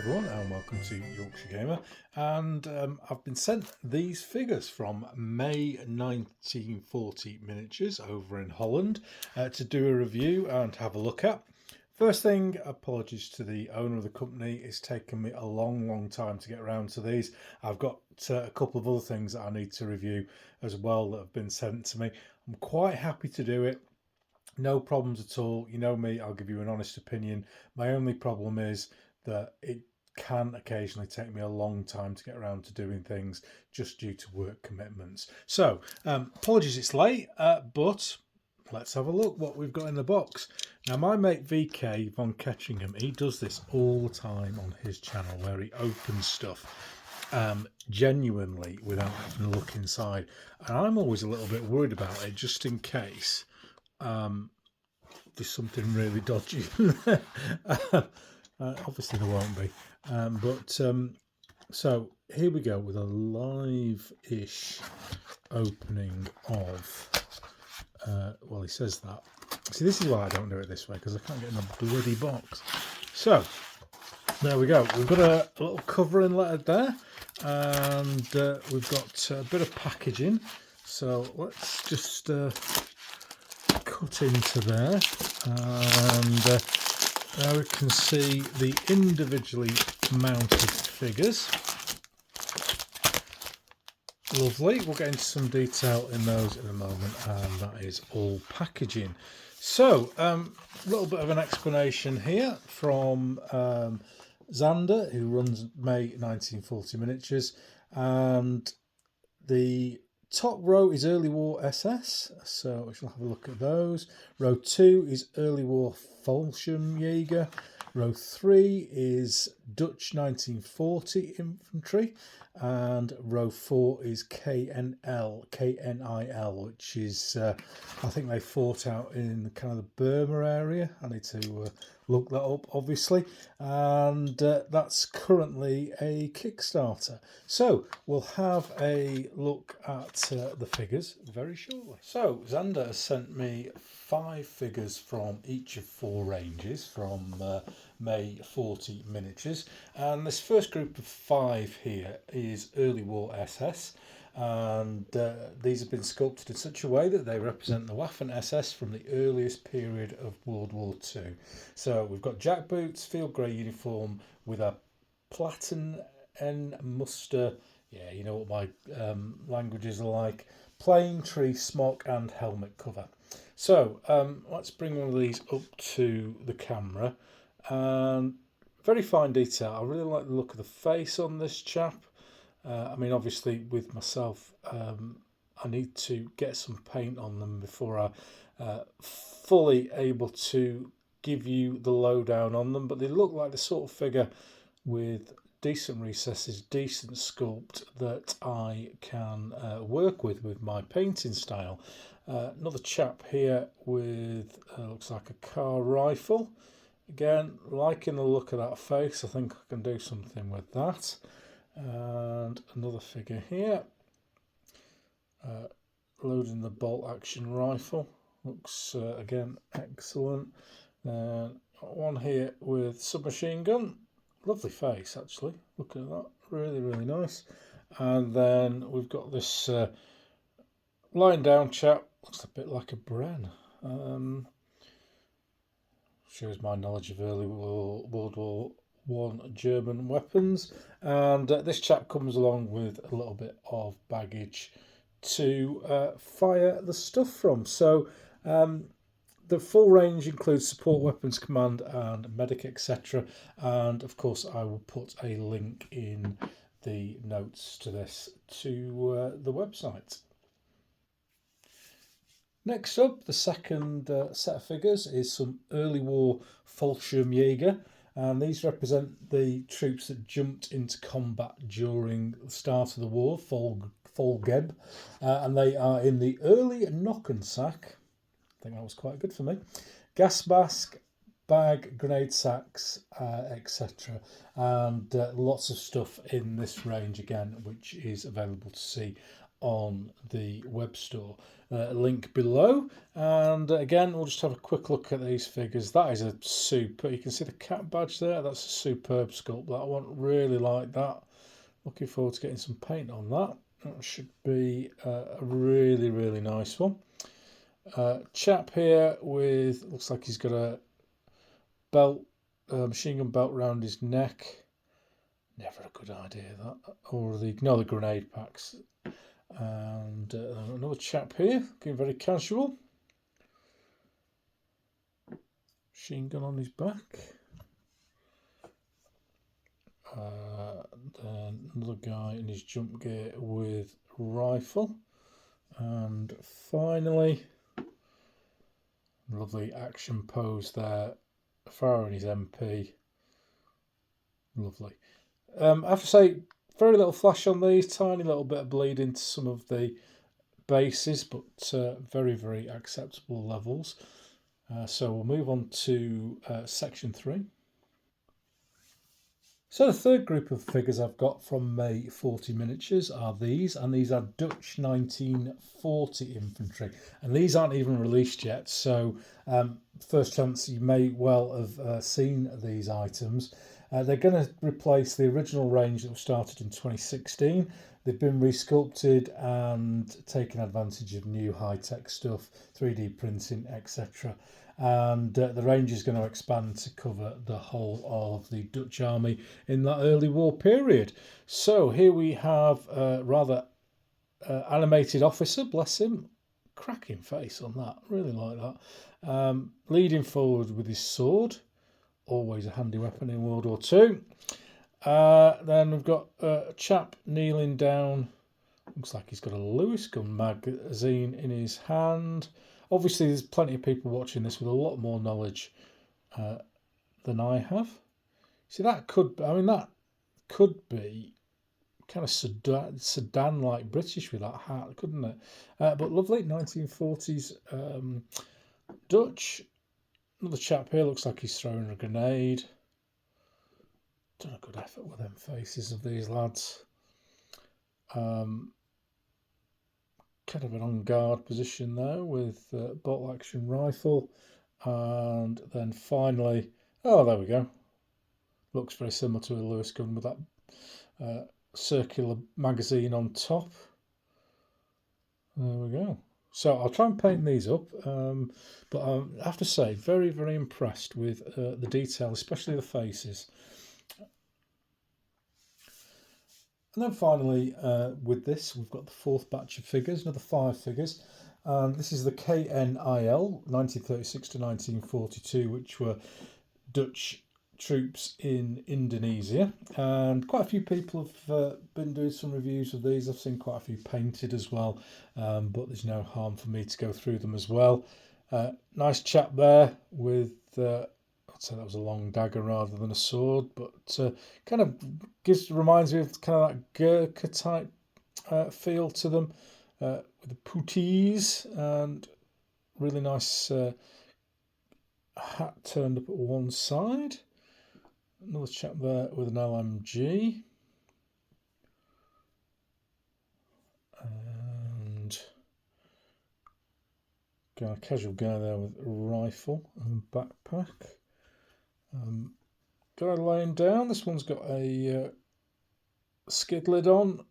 everyone and welcome to Yorkshire Gamer, and I've been sent these figures from May 1940 Miniatures over in Holland to do a review and have a look at. First thing, apologies to the owner of the company, it's taken me a long time to get around to these. I've got a couple of other things that I need to review as well that have been sent to me. I'm quite happy to do it. No problems at all. You know me, I'll give you an honest opinion. My only problem is that it can occasionally take me a long time to get around to doing things just due to work commitments. So apologies it's late, but let's have a look what we've got in the box. Now my mate VK von Ketchingham, he does this all the time on his channel where he opens stuff genuinely without having to look inside, and I'm always a little bit worried about it just in case there's something really dodgy. Obviously there won't be, so here we go with a live-ish opening of well, he says that. See, this is why I don't do it this way, because I can't get in the bloody box. So there we go, we've got a little covering letter there, and we've got a bit of packaging. So let's just cut into there, and there we can see the individually mounted figures. Lovely, we'll get into some detail in those in a moment, and that is all packaging. So a little bit of an explanation here from Xander, who runs May 1940 Miniatures, and the top row is Early War SS, so we shall have a look at those. Row 2 is Early War Fallschirmjäger. Row 3 is Dutch 1940 Infantry, and row 4 is KNIL, which is, I think they fought out in kind of the Burma area. I need to look that up, obviously, and that's currently a Kickstarter. So we'll have a look at the figures very shortly. So Xander has sent me 5 figures from each of 4 ranges from May 40 Miniatures, and this first group of 5 here is Early War SS, and these have been sculpted in such a way that they represent the Waffen SS from the earliest period of World War II. So we've got jack boots, field grey uniform with a platen and muster, yeah, you know what my languages are like, plane tree smock and helmet cover. So let's bring one of these up to the camera, and very fine detail. I really like the look of the face on this chap. I mean, obviously with myself, I need to get some paint on them before I fully able to give you the lowdown on them, but they look like the sort of figure with decent recesses, decent sculpt that I can work with my painting style. Another chap here with looks like a car rifle. Again, liking the look of that face. I think I can do something with that. And another figure here, loading the bolt action rifle. Looks again excellent. One here with submachine gun. Lovely face, actually. Look at that, really nice. And then we've got this lying down chap. Looks a bit like a Bren. Shows my knowledge of early World War I German weapons. And this chap comes along with a little bit of baggage to fire the stuff from. So the full range includes support weapons, command and medic, etc. And of course I will put a link in the notes to this to the website. Next up, the second set of figures is some Early War Fallschirmjäger, and these represent the troops that jumped into combat during the start of the war, Volgeb, and they are in the early Knockensack. I think that was quite good for me. Gas mask, bag, grenade sacks, etc. And lots of stuff in this range again, which is available to see on the web store. Link below. And again, we'll just have a quick look at these figures. That is a super, you can see the cat badge there. That's a superb sculpt. That one, really like that. Looking forward to getting some paint on that. That should be a really, really nice one. Chap here with, looks like he's got a belt, machine gun belt around his neck. Never a good idea that. Or the grenade packs. And another chap here, looking very casual. Machine gun on his back. Then another guy in his jump gear with rifle. And finally, lovely action pose there, firing his MP. Lovely. I have to say, very little flash on these, tiny little bit of bleed into some of the bases, but very, very acceptable levels. So we'll move on to section 3. So the third group of figures I've got from May 40 Miniatures are these, and these are Dutch 1940 infantry, and these aren't even released yet, so first chance you may well have seen these items. They're going to replace the original range that was started in 2016. They've been resculpted and taken advantage of new high-tech stuff, 3D printing, etc. And the range is going to expand to cover the whole of the Dutch army in that early war period. So here we have a rather animated officer, bless him, cracking face on that, really like that, leading forward with his sword, always a handy weapon in World War II. Then we've got a chap kneeling down, looks like he's got a Lewis gun magazine in his hand. Obviously, there's plenty of people watching this with a lot more knowledge than I have. See, that could be kind of sedan-like British with that hat, couldn't it? But lovely, 1940s Dutch. Another chap here looks like he's throwing a grenade. Done a good effort with them faces of these lads. Kind of an on guard position there with bolt action rifle, and then finally, oh, there we go. Looks very similar to a Lewis gun with that circular magazine on top. There we go. So I'll try and paint these up, but I have to say, very, very impressed with the detail, especially the faces. And then finally, with this, we've got the fourth batch of figures, another 5 figures. This is the KNIL, 1936 to 1942, which were Dutch troops in Indonesia. And quite a few people have been doing some reviews of these. I've seen quite a few painted as well, but there's no harm for me to go through them as well. Nice chap there with... I'd say that was a long dagger rather than a sword, but kind of reminds me of kind of that Gurkha type feel to them, with the puttees, and really nice hat turned up at one side. Another chap there with an LMG, and a casual guy there with a rifle and backpack. Guy laying down, this one's got a skid lid on.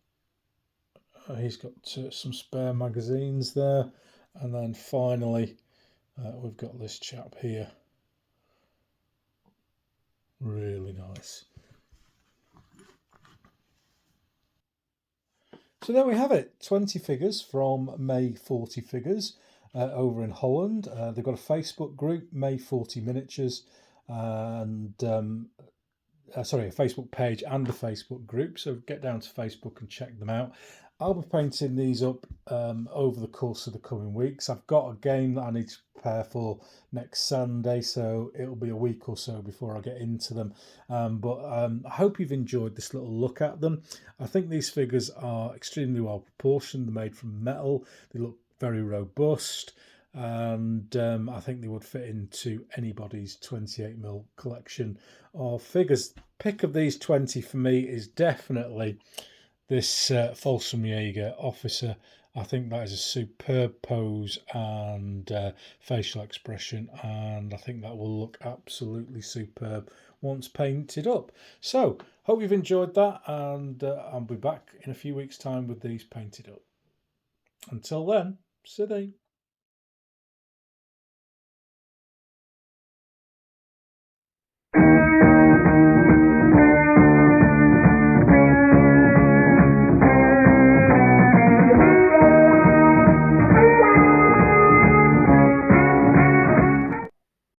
He's got some spare magazines there. And then finally, we've got this chap here. Really nice. So there we have it, 20 figures from May 40 Figures over in Holland. They've got a Facebook group, May 40 Miniatures, and a Facebook page and a Facebook group, so get down to Facebook and check them out. I'll be painting these up over the course of the coming weeks. I've got a game that I need to prepare for next Sunday, so it'll be a week or so before I get into them. But I hope you've enjoyed this little look at them. I think these figures are extremely well proportioned. They're made from metal. They look very robust. And I think they would fit into anybody's 28mm collection of figures. Pick of these 20 for me is definitely this Folsom Jaeger officer. I think that is a superb pose and facial expression, and I think that will look absolutely superb once painted up. So, hope you've enjoyed that, and I'll be back in a few weeks' time with these painted up. Until then, see you.